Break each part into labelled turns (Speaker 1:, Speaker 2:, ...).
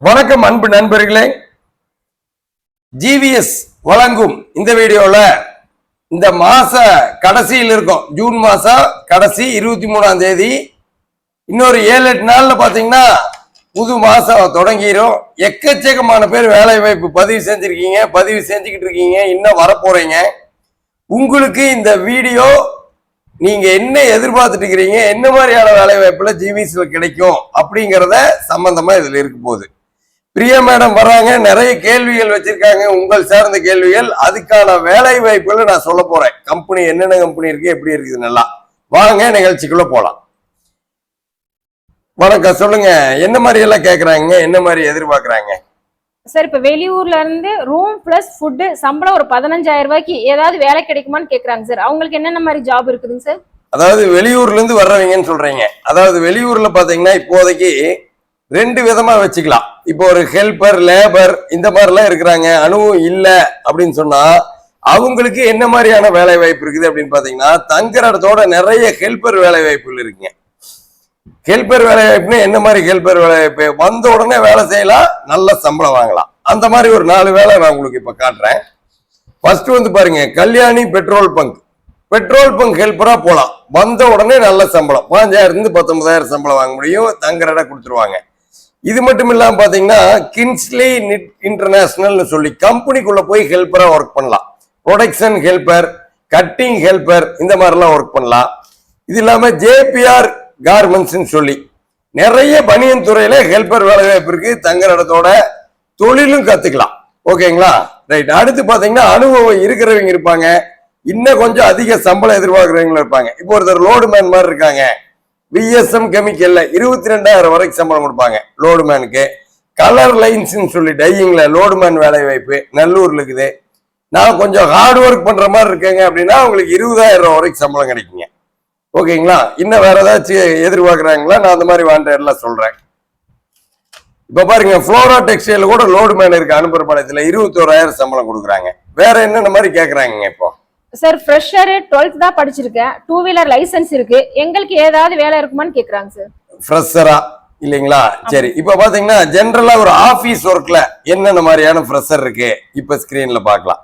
Speaker 1: வணக்கம் அன்பு நண்பர்களே. ஜிவிஎஸ் வழங்கும் இந்த வீடியோல இந்த மாச கடைசியில் இருக்கும், ஜூன் மாசம் கடைசி 23ஆம் தேதி, இன்னொரு 7-8 நாள்ல பாத்தீங்கன்னா புது மாசம் தொடங்கிரும். எக்கச்சக்கமான பேர் வேலை வாய்ப்பு பதிவு செஞ்சிருக்கீங்க, பதிவு செஞ்சுக்கிட்டு இருக்கீங்க, இன்னும் வரப்போறீங்க. உங்களுக்கு இந்த வீடியோ நீங்க என்ன எதிர்பார்த்துட்டு இருக்கிறீங்க, என்ன மாதிரியான வேலை வாய்ப்புல ஜிவிஎஸ்ல கிடைக்கும் அப்படிங்கிறத சம்பந்தமா இதுல இருக்க போகுது. பிரியா மேடம் வர்றாங்க, நிறைய கேள்விகள் வச்சிருக்காங்க, உங்கள் சார்ந்த கேள்விகள். அதுக்கான வேலை வாய்ப்புகளை நான் சொல்ல போறேன். கம்பெனி என்னென்ன கம்பெனி இருக்கு, எப்படி இருக்குது, நல்லா வாங்க நிகழ்ச்சிக்குள்ள போலாம். வணக்கம், சொல்லுங்க. என்ன மாதிரி எல்லாம் கேக்குறாங்க, என்ன மாதிரி எதிர்பார்க்கறாங்க?
Speaker 2: சார், இப்ப வெளியூர்ல இருந்து ரூம் பிளஸ் ஃபுட் சம்பளம் ஒரு 15,000 ரூபாய்க்கு ஏதாவது வேலை கிடைக்குமான்னு கேக்குறாங்க சார். அவங்களுக்கு என்னென்ன மாதிரி ஜாப் இருக்குதுங்க சார்?
Speaker 1: அதாவது வெளியூர்ல இருந்து வர்றவங்கன்னு சொல்றீங்க. அதாவது வெளியூர்ல பாத்தீங்கன்னா இப்போதைக்கு 2 விதமா வச்சுக்கலாம். இப்போ ஒரு ஹெல்பர், லேபர் இந்த மாதிரி எல்லாம் இருக்கிறாங்க. அனுபவம் இல்ல அப்படின்னு சொன்னா அவங்களுக்கு என்ன மாதிரியான வேலை வாய்ப்பு இருக்குது அப்படின்னு பாத்தீங்கன்னா, தங்குற இடத்தோட நிறைய ஹெல்பர் வேலை வாய்ப்புகள் இருக்குங்க. ஹெல்பர் வேலை வாய்ப்புன்னு என்ன மாதிரி ஹெல்பர் வேலை வாய்ப்பு? வந்த உடனே வேலை செய்யலாம், நல்ல சம்பளம் வாங்கலாம். அந்த மாதிரி ஒரு 4 வேலை நான் உங்களுக்கு இப்ப காட்டுறேன். ஃபர்ஸ்ட் வந்து பாருங்க, Kalyani petrol bunk. Petrol bunk ஹெல்பரா போலாம். வந்த உடனே நல்ல சம்பளம், 5,000 to 19,000 சம்பளம் வாங்க முடியும். தங்குற இடம் கொடுத்துருவாங்க. இது மட்டும் இல்லாம பாத்தீங்கன்னா, கின்ஸ்லி நிட் இன்டர்நேஷனல் சொல்லி கம்பெனிக்குள்ள போய் ஹெல்பரா ஒர்க் பண்ணலாம். ப்ரொடக்ஷன் ஹெல்பர், கட்டிங் ஹெல்பர், இந்த மாதிரிலாம் ஒர்க் பண்ணலாம். இது இல்லாம ஜேபிஆர் கார்மெண்ட்ஸ் சொல்லி நிறைய பனியன் துறையில ஹெல்பர் வேலை வாய்ப்பு இருக்கு. தங்குற இடத்தோட தொழிலும் கத்துக்கலாம். ஓகேங்களா, ரைட். அடுத்து பாத்தீங்கன்னா, அனுபவம் இருக்கிறவங்க இருப்பாங்க, இன்னும் கொஞ்சம் அதிக சம்பளம் எதிர்பார்க்கிறவங்களும் இருப்பாங்க. இப்போ ஒருத்தர் லோடு மேன் மாதிரி இருக்காங்க, விஎஸ்எம் கெமிக்கல்ல 22,000 வரைக்கும் சம்பளம் கொடுப்பாங்க லோடு மேனுக்கு. கலர் லைன்ஸ் சொல்லி டையிங்ல லோடு மேன் வேலை வாய்ப்பு நல்லூர்ல இருக்குது. நான் கொஞ்சம் ஹார்ட் ஒர்க் பண்ற மாதிரி இருக்கேங்க அப்படின்னா உங்களுக்கு 20,000 வரைக்கும் சம்பளம் கிடைக்குங்க. ஓகேங்களா, இன்னும் வேற ஏதாச்சும் எதிர்பார்க்கறாங்களா? நான் அந்த மாதிரி வாண்டர்லாம் சொல்றேன். இப்ப பாருங்க, ஃப்ளோரா டெக்ஸ்டைல் கூட லோடு மேன் இருக்கு. அனுப்புற படத்துல 21,000 சம்பளம் கொடுக்குறாங்க. வேற என்னென்ன மாதிரி கேக்குறாங்க? இப்போ
Speaker 2: சார், ஃப்ரெஷர் 12th தான் படிச்சிருக்கேன், 2 வீலர் லைசன்ஸ் இருக்கு, எங்களுக்கு ஏதாவது வேலை இருக்குமான்னு கேக்குறாங்க சார்.
Speaker 1: ஃப்ரெஷரா இல்லைங்களா? சரி. இப்ப பாத்தீங்கன்னா ஜெனரலா ஒரு ஆபீஸ் ஒர்க்ல என்னென்ன மாதிரியான ஃப்ரெஷர் இருக்கு இப்ப ஸ்கிரீன்ல பாக்கலாம்.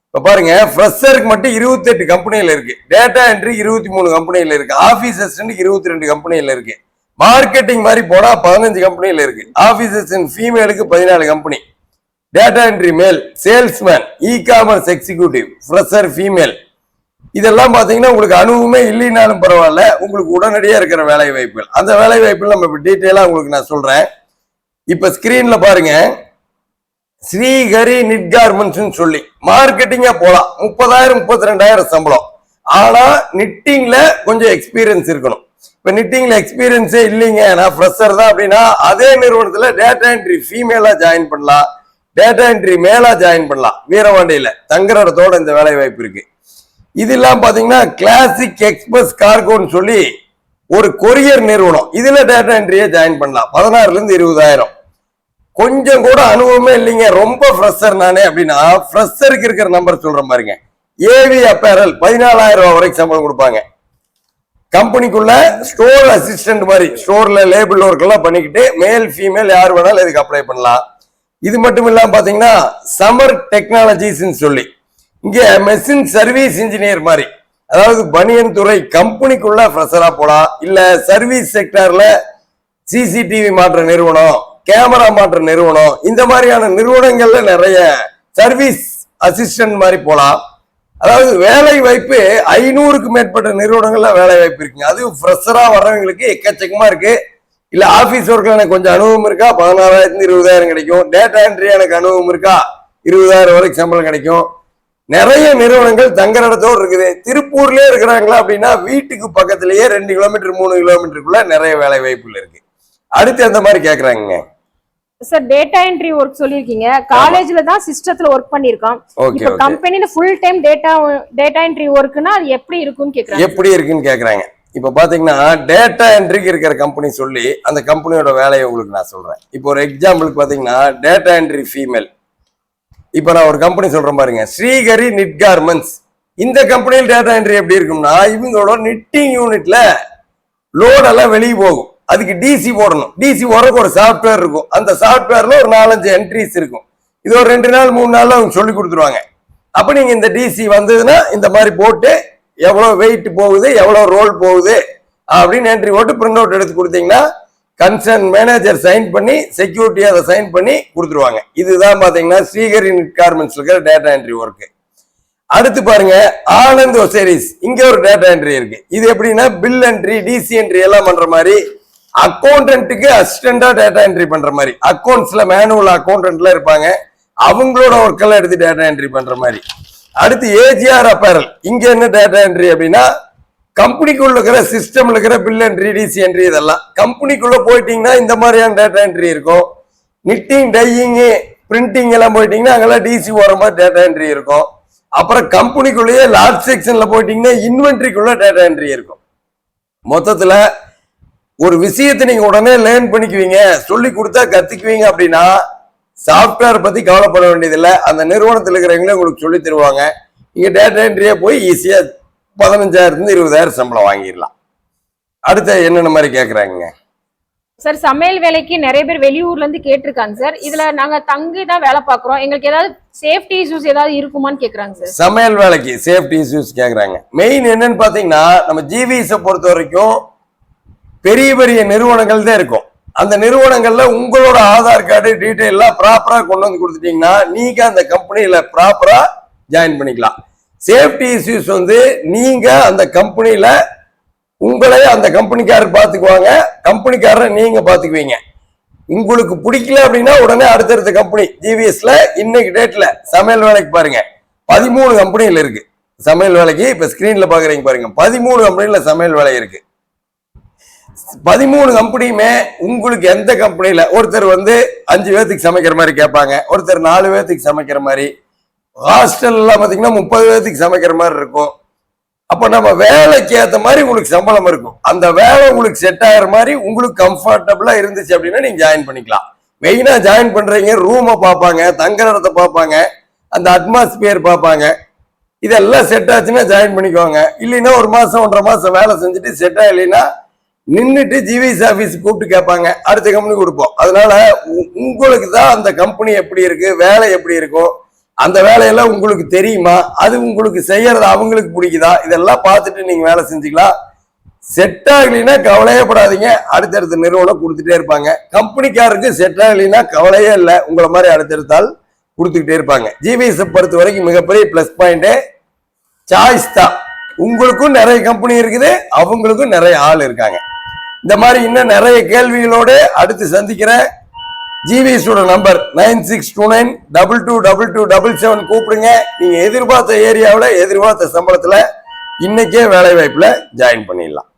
Speaker 1: இப்ப பாருங்க, ஃப்ரெஷருக்கு மட்டும் 28 கம்பெனியில இருக்கு. டேட்டா என்ட்ரி 23 கம்பெனியில இருக்கு. ஆபீஸ் அசிஸ்டன்ட் 22 கம்பெனியில இருக்கு. மார்க்கெட்டிங் மாதிரி போனா 15 கம்பெனியில இருக்கு. ஆபீஸ் அசிஸ்டன்ட் ஃபீமேலுக்கு 14 company. Data entry male, salesman, ecommerce executive, fresher female. இதெல்லாம் பாத்தீங்கன்னா உங்களுக்கு அனுபவமே இல்லைனாலும் பரவாயில்ல, உங்களுக்கு உடனடியா இருக்கிற வேலை வாய்ப்புகள். அந்த வேலை வாய்ப்புகள் நம்ம இப்ப டீட்டெயிலா உங்களுக்கு நான் சொல்றேன். இப்ப ஸ்கிரீன்ல பாருங்க, ஸ்ரீஹரி நிட் கார்மெண்ட்ஸ் சொல்லி மார்க்கெட்டிங்கா போலாம். 30,000 32,000 சம்பளம். ஆனா நிட்டிங்ல கொஞ்சம் எக்ஸ்பீரியன்ஸ் இருக்கணும். இப்ப நிட்டிங்ல எக்ஸ்பீரியன்ஸே இல்லைங்க, நான் ஃப்ரெஷர் தான் அப்படின்னா அதே நிறுவனத்துல டேட்டா என்ட்ரி ஃபீமேலா ஜாயின் பண்ணலாம், டேட்டா என்ட்ரி மேலா ஜாயின் பண்ணலாம். வீரவாண்டியில தங்குற இடத்தோட இந்த வேலை வாய்ப்பு இருக்கு. இது இல்லாம பாத்தீங்கன்னா, கிளாசிக் எக்ஸ்பிரஸ் கார்கோன்னு சொல்லி ஒரு கொரியர் நிறுவனம், இதுல டேட்டா என்ட்ரியை ஜாயின் பண்ணலாம். 16,000 to 20,000. கொஞ்சம் கூட அனுபவமே இல்லைங்க, ரொம்ப ஃப்ரெஷர் நானே அப்படின்னா ஃப்ரெஷருக்கு இருக்கிற நம்பர் சொல்றேன் பாருங்க. ஏவி அப்பேரல் 14,000 வரைக்கும் சம்பளம் கொடுப்பாங்க. கம்பெனிக்குள்ள ஸ்டோர் அசிஸ்டன்ட் மாதிரி ஸ்டோர்ல லேபிள் ஒர்க் எல்லாம் பண்ணிக்கிட்டு மேல் ஃபீமேல் யார் வேணாலும் இதுக்கு அப்ளை பண்ணலாம். இது மட்டும் இல்லாம பாத்தீங்கன்னா, சமர் டெக்னாலஜிஸ் சொல்லி இங்க மெஷின் சர்வீஸ் இன்ஜினியர் மாதிரி, அதாவது பனியன் துறை கம்பெனிக்குள்ள ஃப்ரெஷரா போலாம். இல்ல சர்வீஸ் செக்டர்ல சிசிடிவி மாற்ற நிறுவனம், கேமரா மாற்ற நிறுவனம், இந்த மாதிரியான நிறுவனங்கள்ல நிறைய சர்வீஸ் அசிஸ்டன்ட் மாதிரி போலாம். அதாவது வேலை வாய்ப்பு 500க்கு மேற்பட்ட நிறுவனங்கள்ல வேலை வாய்ப்பு இருக்குங்க. அது ஃப்ரெஷரா வர்றவங்களுக்கு எக்கச்சக்கமா இருக்கு. இல்ல ஆபீஸ் ஒர்க்ல எனக்கு கொஞ்சம் அனுபவம் இருக்கா, 16,000 to 20,000 கிடைக்கும். டேட்டா என்ட்ரி எனக்கு அனுபவம் இருக்கா, 20,000 வரைக்கும் சம்பளம் கிடைக்கும். நிறைய நிறுவனங்கள் தங்குற இடத்தோடு இருக்குது. திருப்பூர்லயே இருக்கிறாங்களா அப்படின்னா வீட்டுக்கு பக்கத்திலேயே 2 கிலோமீட்டர் 3 கிலோமீட்டருக்குள்ள நிறைய வேலை வாய்ப்புகள் இருக்கு. அடுத்து அந்த மாதிரி கேக்குறாங்க.
Speaker 2: சார், டேட்டா என்ட்ரி ஒர்க் சொல்லிருக்கீங்க, காலேஜ்ல தான் சிஸ்டத்துல ஒர்க் பண்ணிருக்கோம். இப்ப கம்பெனில ஃபுல் டைம் டேட்டா என்ட்ரி ஒர்க்னா அது எப்படி இருக்குன்னு கேக்குறாங்க. எப்படி இருக்குன்னு கேக்குறாங்க. இப்ப பாத்தீங்கன்னா, டேட்டா என்ட்ரிக்கு இருக்கிற கம்பெனி சொல்லி அந்த கம்பெனியோட வேலையை உங்களுக்கு நான் சொல்றேன். இப்போ ஒரு எக்ஸாம்பிளுக்கு பாத்தீங்கன்னா, டேட்டா என்ட்ரி ஃபீமேல். இப்ப நான் ஒரு கம்பெனி சொல்றேன் பாருங்க, ஸ்ரீஹரி நிட் கார்மெண்ட்ஸ். இந்த கம்பெனியில் டேட்டா என்ட்ரி எப்படி இருக்கும்னா, இவங்களோட நிட்டிங் யூனிட்ல லோட் எல்லாம் வெளியே போகும்.
Speaker 1: அதுக்கு டிசி போடணும். டிசி போடுறதுக்கு ஒரு சாஃப்ட்வேர் இருக்கும். அந்த சாஃப்ட்வேர்ல ஒரு 4-5 என்ட்ரிஸ் இருக்கும். இது ஒரு 2 நாள் 3 நாள்ல அவங்க சொல்லி கொடுத்துருவாங்க. அப்ப நீங்க இந்த டிசி வந்ததுன்னா இந்த மாதிரி போட்டு எவ்வளவு வெயிட் போகுது, எவ்வளவு ரோல் போகுது அப்படின்னு என்ட்ரி போட்டு பிரிண்ட் அவுட் எடுத்து கொடுத்தீங்கன்னா கன்சர்ன் மேனேஜர் சைன் பண்ணி செக்யூரிட்டி அதை சைன் பண்ணி கொடுத்துருவாங்க. இதுதான் பாத்தீங்கன்னா ஸ்ரீஹரி கார்மெண்ட்ஸ்ல இருக்கிற டேட்டா என்ட்ரி ஒர்க். அடுத்து பாருங்க ஆனந்த் ஒசேரிஸ், இங்க ஒரு டேட்டா என்ட்ரி இருக்கு. இது எப்படின்னா பில் என்ட்ரி, டிசி என்ட்ரி எல்லாம் பண்ற மாதிரி அக்கௌண்டன்ட்டுக்கு அசிஸ்டண்டா டேட்டா என்ட்ரி பண்ற மாதிரி. அக்கௌண்ட்ஸ்ல மேனுவல் அக்கௌண்டன்ட்ல இருப்பாங்க, அவங்களோட ஒர்க் எல்லாம் எடுத்து டேட்டா என்ட்ரி பண்ற மாதிரி. அடுத்து ஏஜிஆர் அப்பேரல், இங்க என்ன டேட்டா என்ட்ரி அப்படின்னா கம்பெனிக்குள்ள இருக்கிற சிஸ்டம்ல இருக்கிற பில் என்ட்ரி, டிசி என்ட்ரி இதெல்லாம். கம்பெனிக்குள்ள போயிட்டீங்கன்னா இந்த மாதிரியான டேட்டா என்ட்ரி இருக்கும். நிட்டிங், டையிங், பிரிண்டிங் எல்லாம் போயிட்டீங்கன்னா அங்கெல்லாம் டிசி போற மாதிரி டேட்டா என்ட்ரி இருக்கும். அப்புறம் கம்பெனிக்குள்ளேயே லார்ஜ் செக்ஷன்ல போயிட்டீங்கன்னா இன்வென்ட்ரிக்குள்ள டேட்டா என்ட்ரி இருக்கும். மொத்தத்துல ஒரு விஷயத்தை நீங்க உடனே லேர்ன் பண்ணிக்குவீங்க, சொல்லி கொடுத்தா கத்துக்குவீங்க அப்படின்னா சாஃப்ட்வேர் பத்தி கவலைப்பட வேண்டியதில்லை. அந்த நிறுவனத்தில் இருக்கிறவங்களே உங்களுக்கு சொல்லி தருவாங்க. நீங்க டேட்டா என்ட்ரியே போய் ஈஸியா 15,000 20,000 சம்பளம் வாங்கிடலாம். அடுத்து என்னென்ன மாதிரி கேக்குறாங்க
Speaker 2: சார்? சமையல் வேலைக்கு நிறைய பேர் வெளியூர்ல இருந்து கேட்டிருக்காங்க சார். இதுல நாங்க தங்கி தான் வேலை பாக்குறோம், எங்களுக்கு ஏதாவது சேஃப்டி இஷ்யூஸ் ஏதாவது இருக்குமான்னு கேக்குறாங்க சார்.
Speaker 1: சமையல் வேலைக்கு சேஃப்டி இஷ்யூஸ் கேக்குறாங்க. மெயின் என்னன்னு பாத்தீங்கன்னா நம்ம ஜிவிஎஸ் பொறுத்த வரைக்கும் பெரிய பெரிய நிறுவனங்கள் தான் இருக்கும். அந்த நிறுவனங்கள்ல உங்களோட ஆதார் கார்டு டீட்டெயில் எல்லாம் ப்ராப்பரா கொண்டு வந்து கொடுத்துட்டீங்கன்னா நீங்க அந்த கம்பெனியில ப்ராப்பரா ஜாயின் பண்ணிக்கலாம். சேஃப்டி இஷ்யூஸ் வந்து நீங்க அந்த கம்பெனியில உங்களே அந்த கம்பெனிக்காரர் பாத்துக்குவாங்க, கம்பெனிக்காரரை நீங்க பாத்துக்குவீங்க. உங்களுக்கு பிடிக்கல அப்படின்னா உடனே அடுத்தடுத்த கம்பெனி. ஜிவிஎஸ்ல இன்னைக்கு டேட்ல சமையல் வேலைக்கு பாருங்க 13 கம்பெனிகள் இருக்கு. சமையல் வேலைக்கு இப்ப ஸ்கிரீன்ல பாக்குறீங்க பாருங்க, 13 கம்பெனில சமையல் வேலை இருக்கு. 13 கம்பெனியுமே உங்களுக்கு எந்த கம்பெனியில ஒருத்தர் வந்து 5 பேர்த்துக்கு சமைக்கிற மாதிரி கேட்பாங்க, ஒருத்தர் 4 பேர்த்துக்கு சமைக்கிற மாதிரி, ஹாஸ்டல் எல்லாம் பாத்தீங்கன்னா 30 பேர்த்துக்கு சமைக்கிற மாதிரி இருக்கும். அப்ப நம்ம வேலைக்கு ஏற்ற மாதிரி உங்களுக்கு சம்பளம் இருக்கும். அந்த வேலை உங்களுக்கு செட் ஆகிற மாதிரி உங்களுக்கு கம்ஃபர்டபுளா இருந்துச்சு அப்படின்னா நீங்க ஜாயின் பண்ணிக்கலாம். மெயினா ஜாயின் பண்றீங்க ரூமை பார்ப்பாங்க, தங்குற இடத்தை பார்ப்பாங்க, அந்த அட்மாஸ்பியர் பார்ப்பாங்க. இதெல்லாம் செட் ஆச்சுன்னா ஜாயின் பண்ணிக்குவாங்க. இல்லைன்னா 1 மாசம் 1.5 மாசம் வேலை செஞ்சுட்டு செட் ஆகலைன்னா நின்றுட்டு ஜிவிஎஸ் ஆபீஸ் கூப்பிட்டு கேட்பாங்க, அடுத்த கம்பெனி கொடுப்போம். அதனால உங்களுக்கு தான் அந்த கம்பெனி எப்படி இருக்கு, வேலை எப்படி இருக்கும், அந்த வேலையெல்லாம் உங்களுக்கு தெரியுமா, அது உங்களுக்கு செய்யறது அவங்களுக்கு பிடிக்குதா, இதெல்லாம் பார்த்துட்டு நீங்க வேலை செஞ்சுக்கலாம். செட் ஆகலைன்னா கவலையே படாதீங்க, அடுத்தடுத்த நிறுவனம் கொடுத்துட்டே இருப்பாங்க. கம்பெனிக்காரருக்கு செட் ஆகலைன்னா கவலையே இல்லை, உங்களை மாதிரி அடுத்தடுத்தால் கொடுத்துக்கிட்டே இருப்பாங்க. ஜிவிஎஸ் பொறுத்த வரைக்கும் மிகப்பெரிய பிளஸ் பாயிண்ட் சாய்ஸ் தான். உங்களுக்கும் நிறைய கம்பெனி இருக்குது, அவங்களுக்கும் நிறைய ஆள் இருக்காங்க. இந்த மாதிரி இன்னும் நிறைய கேள்விகளோடு அடுத்து சந்திக்கிற ஜிவிஎஸ் நம்பர் 9629222277 கூப்பிடுங்க. நீங்க எதிர்பார்த்த ஏரியாவில் எதிர்பார்த்த சம்பளத்துல இன்னைக்கே வேலை வாய்ப்புல ஜாயின் பண்ணிடலாம்.